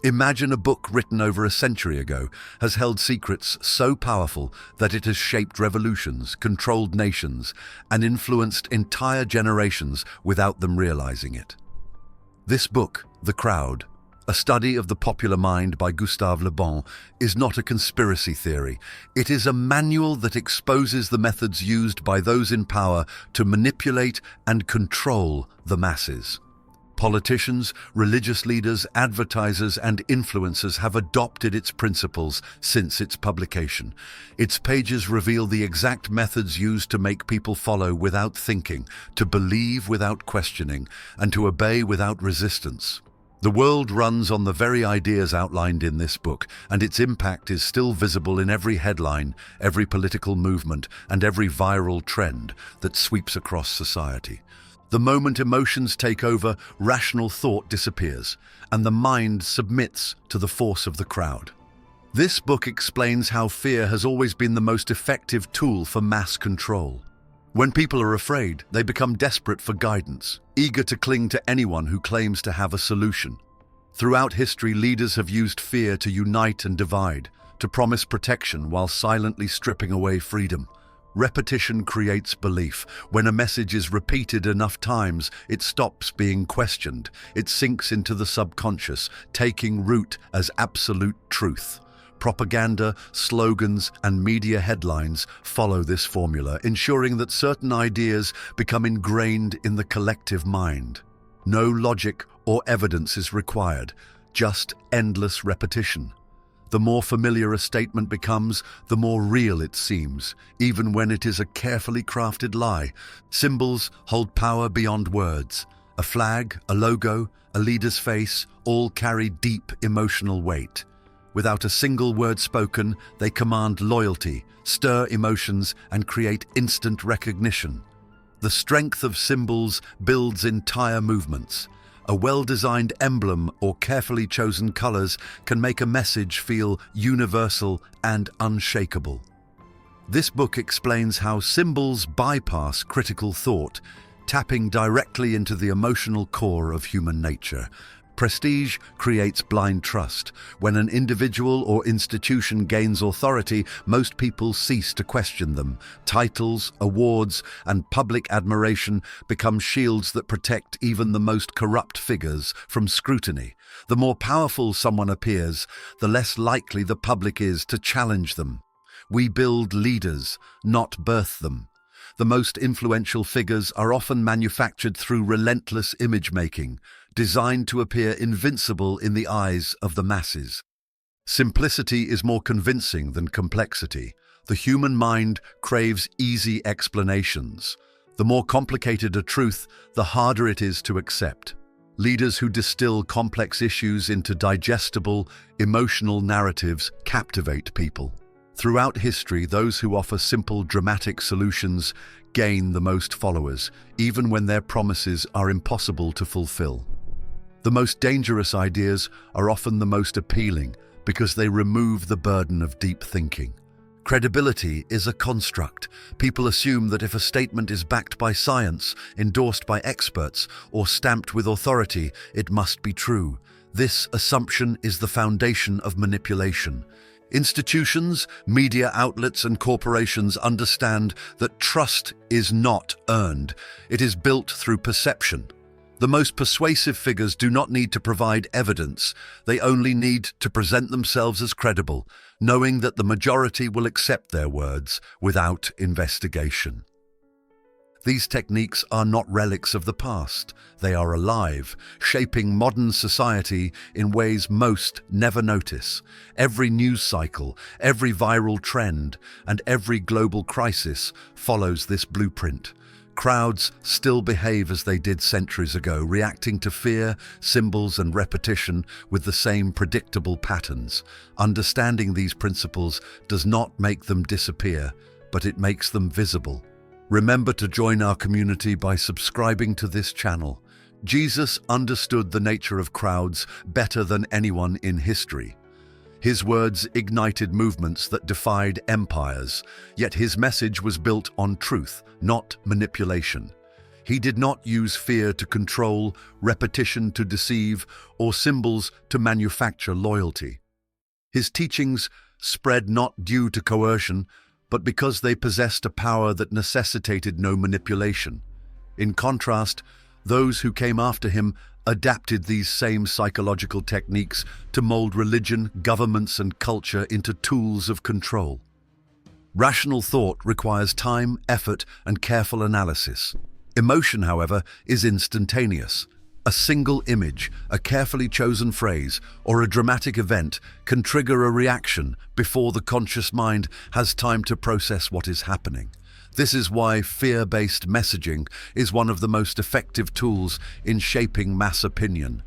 Imagine a book written over a century ago has held secrets so powerful that it has shaped revolutions, controlled nations, and influenced entire generations without them realizing it. This book, The Crowd, a study of the popular mind by Gustave Le Bon, is not a conspiracy theory. It is a manual that exposes the methods used by those in power to manipulate and control the masses. Politicians, religious leaders, advertisers, and influencers have adopted its principles since its publication. Its pages reveal the exact methods used to make people follow without thinking, to believe without questioning, and to obey without resistance. The world runs on the very ideas outlined in this book, and its impact is still visible in every headline, every political movement, and every viral trend that sweeps across society. The moment emotions take over, rational thought disappears, and the mind submits to the force of the crowd. This book explains how fear has always been the most effective tool for mass control. When people are afraid, they become desperate for guidance, eager to cling to anyone who claims to have a solution. Throughout history, leaders have used fear to unite and divide, to promise protection while silently stripping away freedom. Repetition creates belief. When a message is repeated enough times, it stops being questioned. It sinks into the subconscious, taking root as absolute truth. Propaganda, slogans, and media headlines follow this formula, ensuring that certain ideas become ingrained in the collective mind. No logic or evidence is required, just endless repetition. The more familiar a statement becomes, the more real it seems, even when it is a carefully crafted lie. Symbols hold power beyond words. A flag, a logo, a leader's face, all carry deep emotional weight. Without a single word spoken, they command loyalty, stir emotions, and create instant recognition. The strength of symbols builds entire movements. A well-designed emblem or carefully chosen colors can make a message feel universal and unshakable. This book explains how symbols bypass critical thought, tapping directly into the emotional core of human nature. Prestige creates blind trust. When an individual or institution gains authority, most people cease to question them. Titles, awards, and public admiration become shields that protect even the most corrupt figures from scrutiny. The more powerful someone appears, the less likely the public is to challenge them. We build leaders, not birth them. The most influential figures are often manufactured through relentless image-making, designed to appear invincible in the eyes of the masses. Simplicity is more convincing than complexity. The human mind craves easy explanations. The more complicated a truth, the harder it is to accept. Leaders who distill complex issues into digestible, emotional narratives captivate people. Throughout history, those who offer simple, dramatic solutions gain the most followers, even when their promises are impossible to fulfill. The most dangerous ideas are often the most appealing because they remove the burden of deep thinking. Credibility is a construct. People assume that if a statement is backed by science, endorsed by experts, or stamped with authority, it must be true. This assumption is the foundation of manipulation. Institutions, media outlets, and corporations understand that trust is not earned. It is built through perception. The most persuasive figures do not need to provide evidence. They only need to present themselves as credible, knowing that the majority will accept their words without investigation. These techniques are not relics of the past. They are alive, shaping modern society in ways most never notice. Every news cycle, every viral trend, and every global crisis follows this blueprint. Crowds still behave as they did centuries ago, reacting to fear, symbols, and repetition with the same predictable patterns. Understanding these principles does not make them disappear, but it makes them visible. Remember to join our community by subscribing to this channel. Jesus understood the nature of crowds better than anyone in history. His words ignited movements that defied empires, yet his message was built on truth, not manipulation. He did not use fear to control, repetition to deceive, or symbols to manufacture loyalty. His teachings spread not due to coercion, but because they possessed a power that necessitated no manipulation. In contrast, those who came after him adapted these same psychological techniques to mold religion, governments, and culture into tools of control. Rational thought requires time, effort, and careful analysis. Emotion, however, is instantaneous. A single image, a carefully chosen phrase, or a dramatic event can trigger a reaction before the conscious mind has time to process what is happening. This is why fear-based messaging is one of the most effective tools in shaping mass opinion.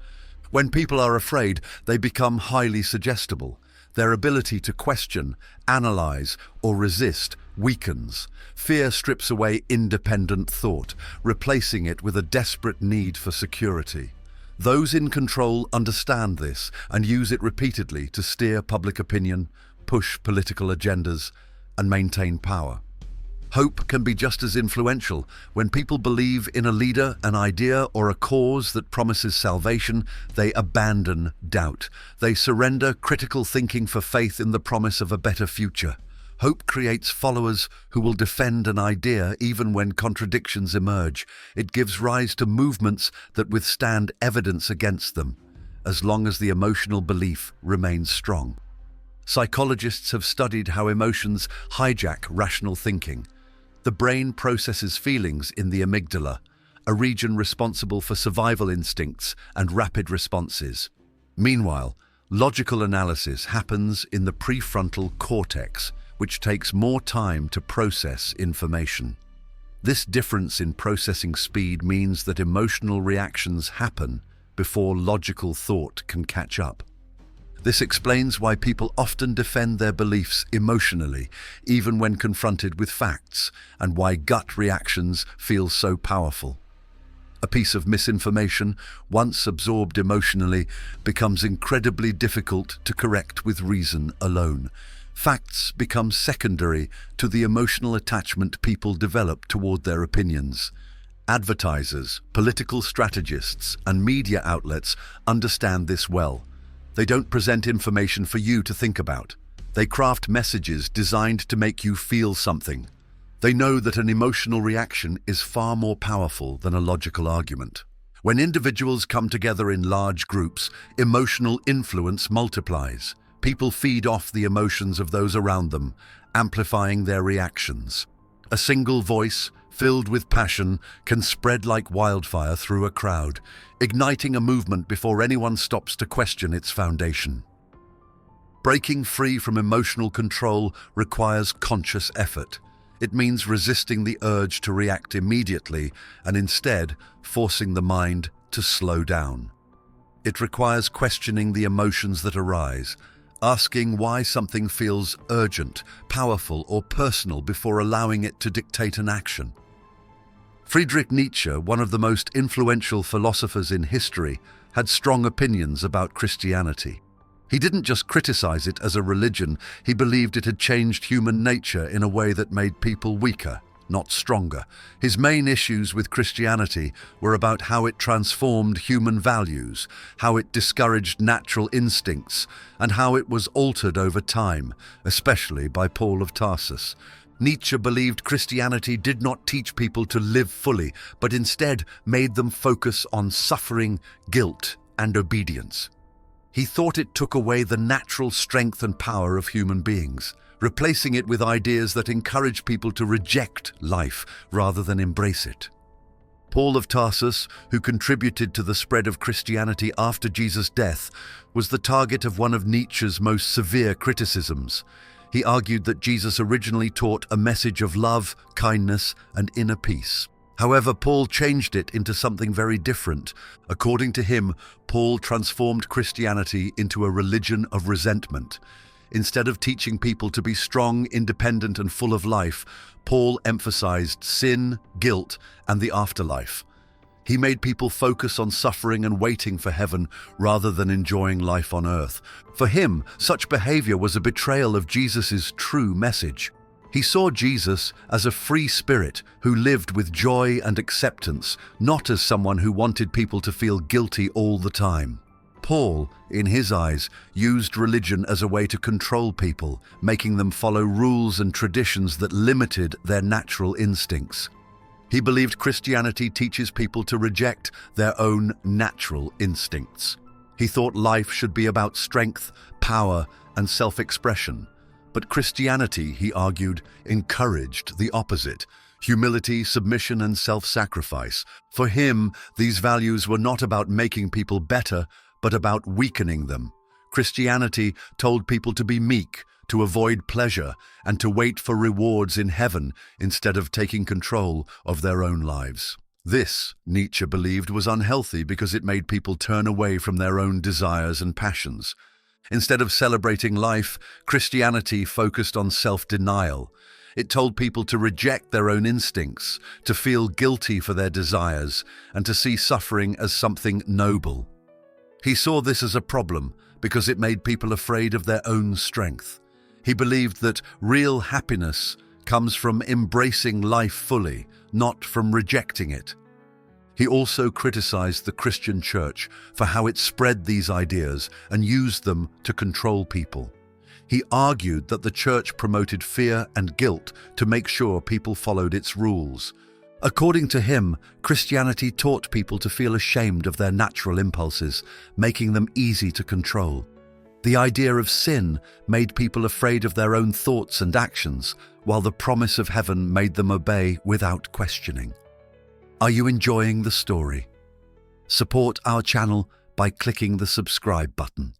When people are afraid, they become highly suggestible. Their ability to question, analyze, or resist weakens. Fear strips away independent thought, replacing it with a desperate need for security. Those in control understand this and use it repeatedly to steer public opinion, push political agendas, and maintain power. Hope can be just as influential. When people believe in a leader, an idea, or a cause that promises salvation, they abandon doubt. They surrender critical thinking for faith in the promise of a better future. Hope creates followers who will defend an idea even when contradictions emerge. It gives rise to movements that withstand evidence against them, as long as the emotional belief remains strong. Psychologists have studied how emotions hijack rational thinking. The brain processes feelings in the amygdala, a region responsible for survival instincts and rapid responses. Meanwhile, logical analysis happens in the prefrontal cortex, which takes more time to process information. This difference in processing speed means that emotional reactions happen before logical thought can catch up. This explains why people often defend their beliefs emotionally, even when confronted with facts, and why gut reactions feel so powerful. A piece of misinformation, once absorbed emotionally, becomes incredibly difficult to correct with reason alone. Facts become secondary to the emotional attachment people develop toward their opinions. Advertisers, political strategists, and media outlets understand this well. They don't present information for you to think about. They craft messages designed to make you feel something. They know that an emotional reaction is far more powerful than a logical argument. When individuals come together in large groups, emotional influence multiplies. People feed off the emotions of those around them, amplifying their reactions. A single voice, filled with passion, can spread like wildfire through a crowd, igniting a movement before anyone stops to question its foundation. Breaking free from emotional control requires conscious effort. It means resisting the urge to react immediately and instead forcing the mind to slow down. It requires questioning the emotions that arise, asking why something feels urgent, powerful, or personal before allowing it to dictate an action. Friedrich Nietzsche, one of the most influential philosophers in history, had strong opinions about Christianity. He didn't just criticize it as a religion, he believed it had changed human nature in a way that made people weaker, not stronger. His main issues with Christianity were about how it transformed human values, how it discouraged natural instincts, and how it was altered over time, especially by Paul of Tarsus. Nietzsche believed Christianity did not teach people to live fully, but instead made them focus on suffering, guilt, and obedience. He thought it took away the natural strength and power of human beings, replacing it with ideas that encourage people to reject life rather than embrace it. Paul of Tarsus, who contributed to the spread of Christianity after Jesus' death, was the target of one of Nietzsche's most severe criticisms. He argued that Jesus originally taught a message of love, kindness, and inner peace. However, Paul changed it into something very different. According to him, Paul transformed Christianity into a religion of resentment. Instead of teaching people to be strong, independent, and full of life, Paul emphasized sin, guilt, and the afterlife. He made people focus on suffering and waiting for heaven rather than enjoying life on earth. For him, such behavior was a betrayal of Jesus' true message. He saw Jesus as a free spirit who lived with joy and acceptance, not as someone who wanted people to feel guilty all the time. Paul, in his eyes, used religion as a way to control people, making them follow rules and traditions that limited their natural instincts. He believed Christianity teaches people to reject their own natural instincts. He thought life should be about strength, power, and self-expression. But Christianity, he argued, encouraged the opposite: humility, submission, and self-sacrifice. For him, these values were not about making people better, but about weakening them. Christianity told people to be meek, to avoid pleasure, and to wait for rewards in heaven instead of taking control of their own lives. This, Nietzsche believed, was unhealthy because it made people turn away from their own desires and passions. Instead of celebrating life, Christianity focused on self-denial. It told people to reject their own instincts, to feel guilty for their desires, and to see suffering as something noble. He saw this as a problem because it made people afraid of their own strength. He believed that real happiness comes from embracing life fully, not from rejecting it. He also criticized the Christian church for how it spread these ideas and used them to control people. He argued that the church promoted fear and guilt to make sure people followed its rules. According to him, Christianity taught people to feel ashamed of their natural impulses, making them easy to control. The idea of sin made people afraid of their own thoughts and actions, while the promise of heaven made them obey without questioning. Are you enjoying the story? Support our channel by clicking the subscribe button.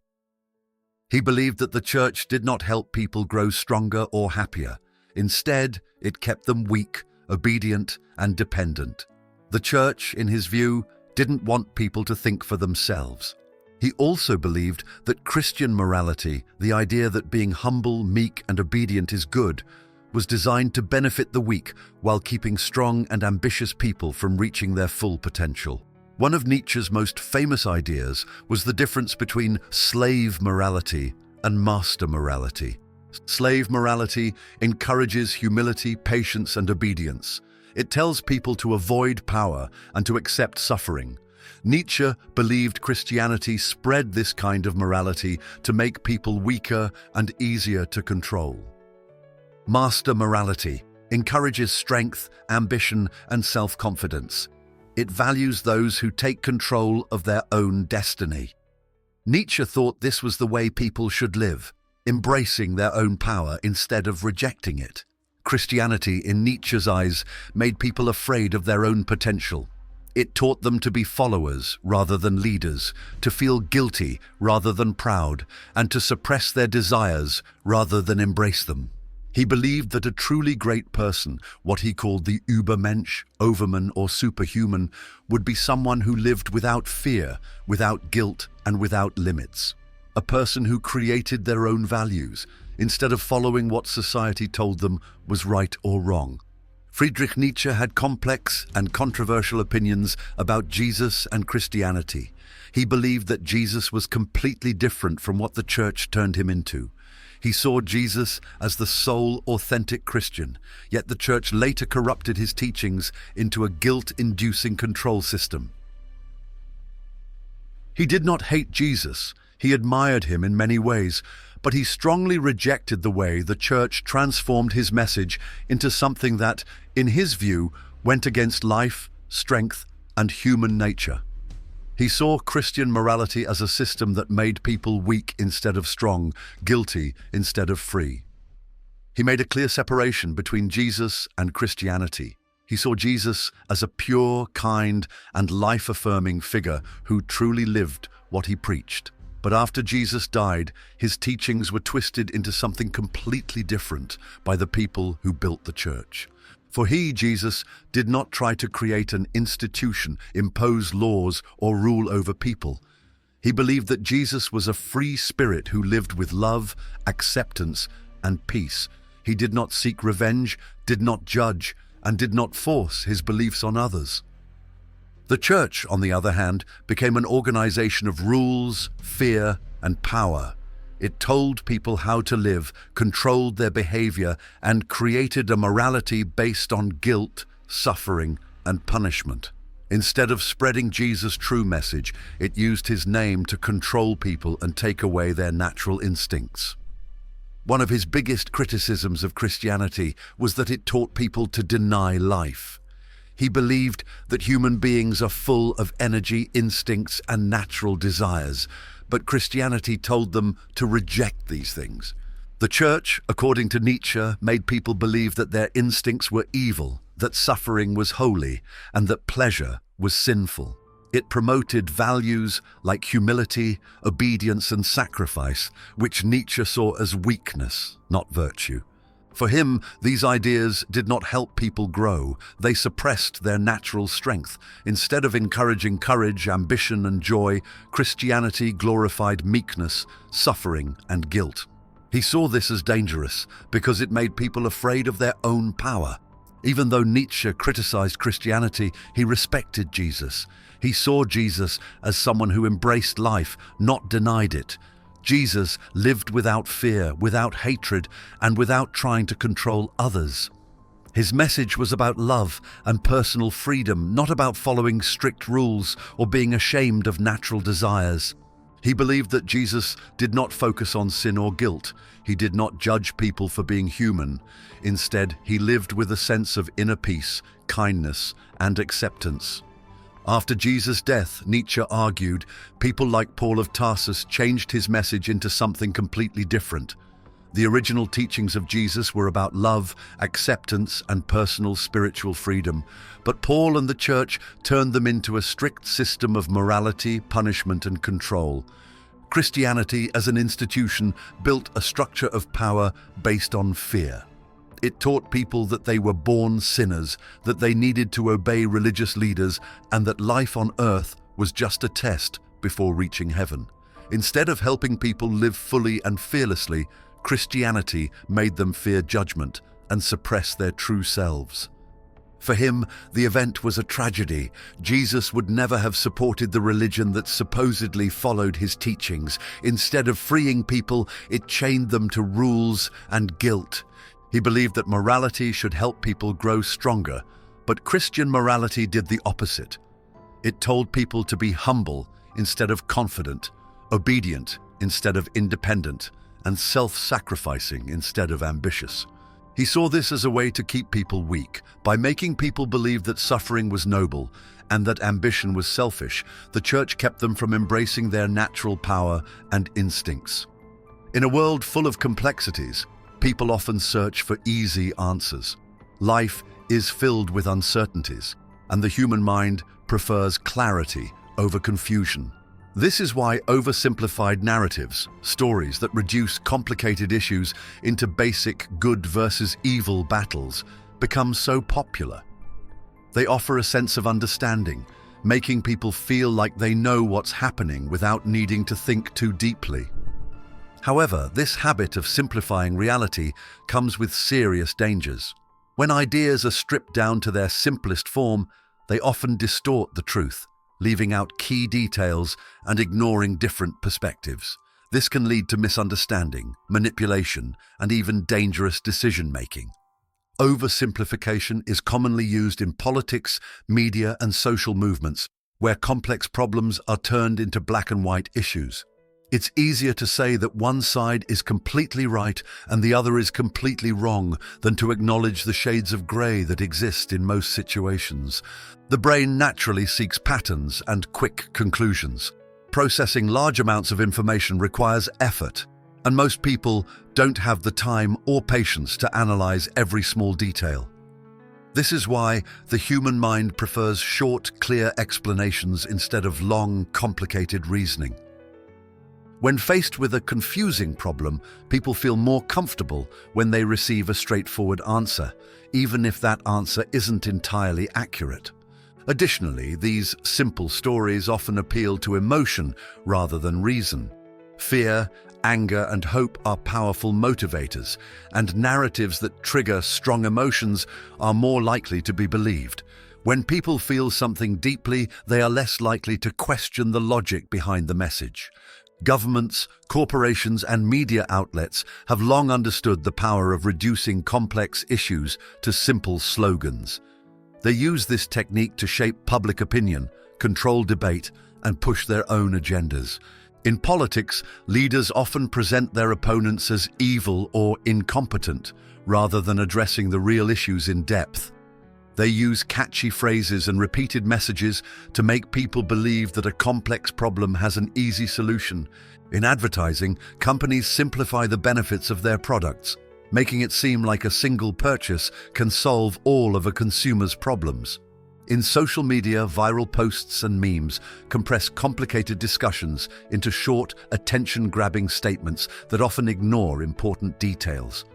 He believed that the church did not help people grow stronger or happier. Instead, it kept them weak, obedient, and dependent. The church, in his view, didn't want people to think for themselves. He also believed that Christian morality, the idea that being humble, meek, and obedient is good, was designed to benefit the weak while keeping strong and ambitious people from reaching their full potential. One of Nietzsche's most famous ideas was the difference between slave morality and master morality. Slave morality encourages humility, patience, and obedience. It tells people to avoid power and to accept suffering. Nietzsche believed Christianity spread this kind of morality to make people weaker and easier to control. Master morality encourages strength, ambition, and self-confidence. It values those who take control of their own destiny. Nietzsche thought this was the way people should live, embracing their own power instead of rejecting it. Christianity, in Nietzsche's eyes, made people afraid of their own potential. It taught them to be followers rather than leaders, to feel guilty rather than proud, and to suppress their desires rather than embrace them. He believed that a truly great person, what he called the Übermensch, overman, or superhuman, would be someone who lived without fear, without guilt, and without limits. A person who created their own values, instead of following what society told them was right or wrong. Friedrich Nietzsche had complex and controversial opinions about Jesus and Christianity. He believed that Jesus was completely different from what the church turned him into. He saw Jesus as the sole authentic Christian, yet the church later corrupted his teachings into a guilt-inducing control system. He did not hate Jesus. He admired him in many ways, but he strongly rejected the way the church transformed his message into something that, in his view, went against life, strength, and human nature. He saw Christian morality as a system that made people weak instead of strong, guilty instead of free. He made a clear separation between Jesus and Christianity. He saw Jesus as a pure, kind, and life-affirming figure who truly lived what he preached. But after Jesus died, his teachings were twisted into something completely different by the people who built the church. For he, Jesus, did not try to create an institution, impose laws, or rule over people. He believed that Jesus was a free spirit who lived with love, acceptance, and peace. He did not seek revenge, did not judge, and did not force his beliefs on others. The church, on the other hand, became an organization of rules, fear, and power. It told people how to live, controlled their behavior, and created a morality based on guilt, suffering, and punishment. Instead of spreading Jesus' true message, it used his name to control people and take away their natural instincts. One of his biggest criticisms of Christianity was that it taught people to deny life. He believed that human beings are full of energy, instincts, and natural desires, but Christianity told them to reject these things. The church, according to Nietzsche, made people believe that their instincts were evil, that suffering was holy, and that pleasure was sinful. It promoted values like humility, obedience, and sacrifice, which Nietzsche saw as weakness, not virtue. For him, these ideas did not help people grow. They suppressed their natural strength. Instead of encouraging courage, ambition, and joy, Christianity glorified meekness, suffering, and guilt. He saw this as dangerous because it made people afraid of their own power. Even though Nietzsche criticized Christianity, he respected Jesus. He saw Jesus as someone who embraced life, not denied it. Jesus lived without fear, without hatred, and without trying to control others. His message was about love and personal freedom, not about following strict rules or being ashamed of natural desires. He believed that Jesus did not focus on sin or guilt. He did not judge people for being human. Instead, he lived with a sense of inner peace, kindness, and acceptance. After Jesus' death, Nietzsche argued, people like Paul of Tarsus changed his message into something completely different. The original teachings of Jesus were about love, acceptance, and personal spiritual freedom, but Paul and the church turned them into a strict system of morality, punishment, and control. Christianity, as an institution, built a structure of power based on fear. It taught people that they were born sinners, that they needed to obey religious leaders, and that life on earth was just a test before reaching heaven. Instead of helping people live fully and fearlessly, Christianity made them fear judgment and suppress their true selves. For him, the event was a tragedy. Jesus would never have supported the religion that supposedly followed his teachings. Instead of freeing people, it chained them to rules and guilt. He believed that morality should help people grow stronger, but Christian morality did the opposite. It told people to be humble instead of confident, obedient instead of independent, and self-sacrificing instead of ambitious. He saw this as a way to keep people weak. By making people believe that suffering was noble and that ambition was selfish, the church kept them from embracing their natural power and instincts. In a world full of complexities, people often search for easy answers. Life is filled with uncertainties, and the human mind prefers clarity over confusion. This is why oversimplified narratives, stories that reduce complicated issues into basic good versus evil battles, become so popular. They offer a sense of understanding, making people feel like they know what's happening without needing to think too deeply. However, this habit of simplifying reality comes with serious dangers. When ideas are stripped down to their simplest form, they often distort the truth, leaving out key details and ignoring different perspectives. This can lead to misunderstanding, manipulation, and even dangerous decision-making. Oversimplification is commonly used in politics, media, and social movements, where complex problems are turned into black and white issues. It's easier to say that one side is completely right and the other is completely wrong than to acknowledge the shades of grey that exist in most situations. The brain naturally seeks patterns and quick conclusions. Processing large amounts of information requires effort, and most people don't have the time or patience to analyze every small detail. This is why the human mind prefers short, clear explanations instead of long, complicated reasoning. When faced with a confusing problem, people feel more comfortable when they receive a straightforward answer, even if that answer isn't entirely accurate. Additionally, these simple stories often appeal to emotion rather than reason. Fear, anger, and hope are powerful motivators, and narratives that trigger strong emotions are more likely to be believed. When people feel something deeply, they are less likely to question the logic behind the message. Governments, corporations, and media outlets have long understood the power of reducing complex issues to simple slogans. They use this technique to shape public opinion, control debate, and push their own agendas. In politics, leaders often present their opponents as evil or incompetent, rather than addressing the real issues in depth. They use catchy phrases and repeated messages to make people believe that a complex problem has an easy solution. In advertising, companies simplify the benefits of their products, making it seem like a single purchase can solve all of a consumer's problems. In social media, viral posts and memes compress complicated discussions into short, attention-grabbing statements that often ignore important details.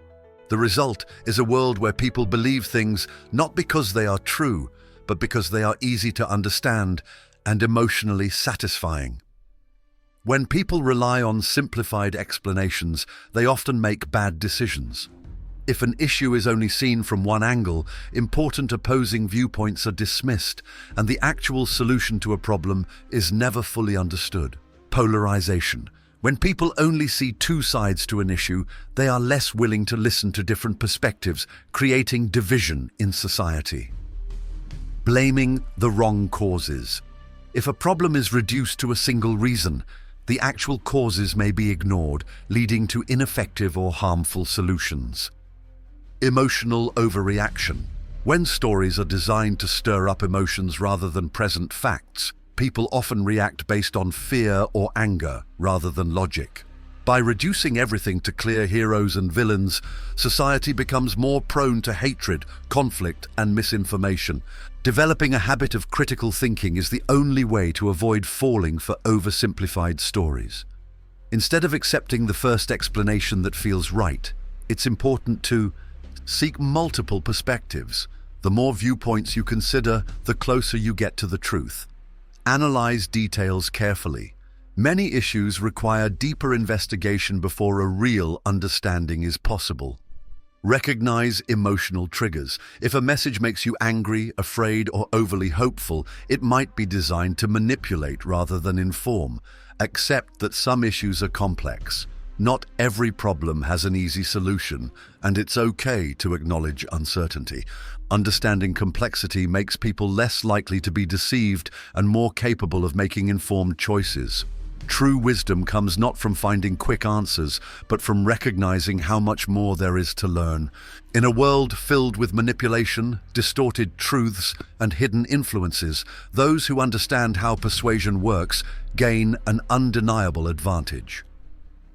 The result is a world where people believe things not because they are true, but because they are easy to understand and emotionally satisfying. When people rely on simplified explanations, they often make bad decisions. If an issue is only seen from one angle, important opposing viewpoints are dismissed, and the actual solution to a problem is never fully understood. Polarization. When people only see two sides to an issue, they are less willing to listen to different perspectives, creating division in society. Blaming the wrong causes. If a problem is reduced to a single reason, the actual causes may be ignored, leading to ineffective or harmful solutions. Emotional overreaction. When stories are designed to stir up emotions rather than present facts, people often react based on fear or anger rather than logic. By reducing everything to clear heroes and villains, society becomes more prone to hatred, conflict, and misinformation. Developing a habit of critical thinking is the only way to avoid falling for oversimplified stories. Instead of accepting the first explanation that feels right, it's important to seek multiple perspectives. The more viewpoints you consider, the closer you get to the truth. Analyze details carefully. Many issues require deeper investigation before a real understanding is possible. Recognize emotional triggers. If a message makes you angry, afraid, or overly hopeful, it might be designed to manipulate rather than inform. Accept that some issues are complex. Not every problem has an easy solution, and it's okay to acknowledge uncertainty. Understanding complexity makes people less likely to be deceived and more capable of making informed choices. True wisdom comes not from finding quick answers, but from recognizing how much more there is to learn. In a world filled with manipulation, distorted truths, and hidden influences, those who understand how persuasion works gain an undeniable advantage.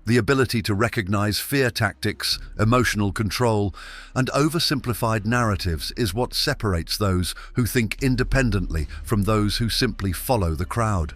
The ability to recognize fear tactics, emotional control, and oversimplified narratives is what separates those who think independently from those who simply follow the crowd.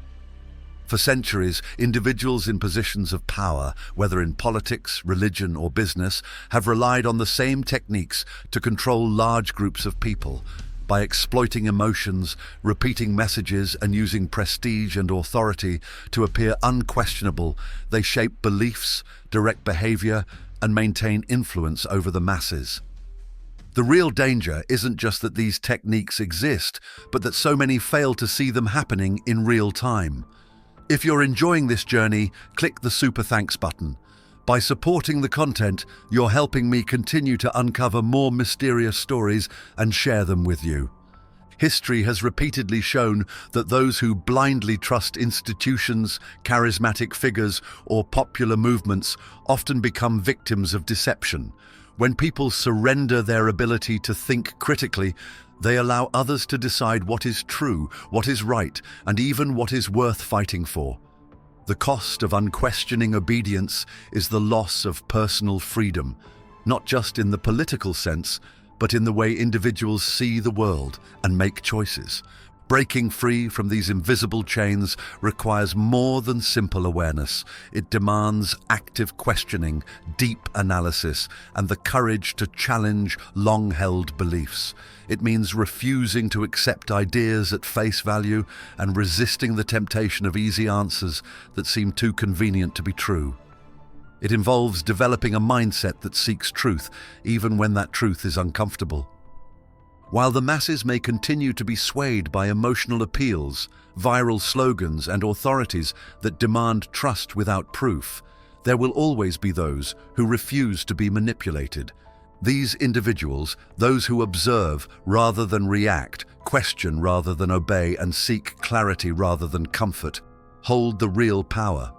For centuries, individuals in positions of power, whether in politics, religion, or business, have relied on the same techniques to control large groups of people. By exploiting emotions, repeating messages, and using prestige and authority to appear unquestionable, they shape beliefs, direct behavior, and maintain influence over the masses. The real danger isn't just that these techniques exist, but that so many fail to see them happening in real time. If you're enjoying this journey, click the Super Thanks button. By supporting the content, you're helping me continue to uncover more mysterious stories and share them with you. History has repeatedly shown that those who blindly trust institutions, charismatic figures, or popular movements often become victims of deception. When people surrender their ability to think critically, they allow others to decide what is true, what is right, and even what is worth fighting for. The cost of unquestioning obedience is the loss of personal freedom, not just in the political sense, but in the way individuals see the world and make choices. Breaking free from these invisible chains requires more than simple awareness. It demands active questioning, deep analysis, and the courage to challenge long-held beliefs. It means refusing to accept ideas at face value and resisting the temptation of easy answers that seem too convenient to be true. It involves developing a mindset that seeks truth, even when that truth is uncomfortable. While the masses may continue to be swayed by emotional appeals, viral slogans, and authorities that demand trust without proof, there will always be those who refuse to be manipulated. These individuals, those who observe rather than react, question rather than obey, and seek clarity rather than comfort, hold the real power.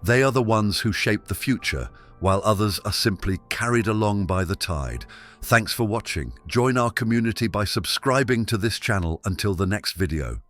They are the ones who shape the future, while others are simply carried along by the tide. Thanks for watching. Join our community by subscribing to this channel until the next video.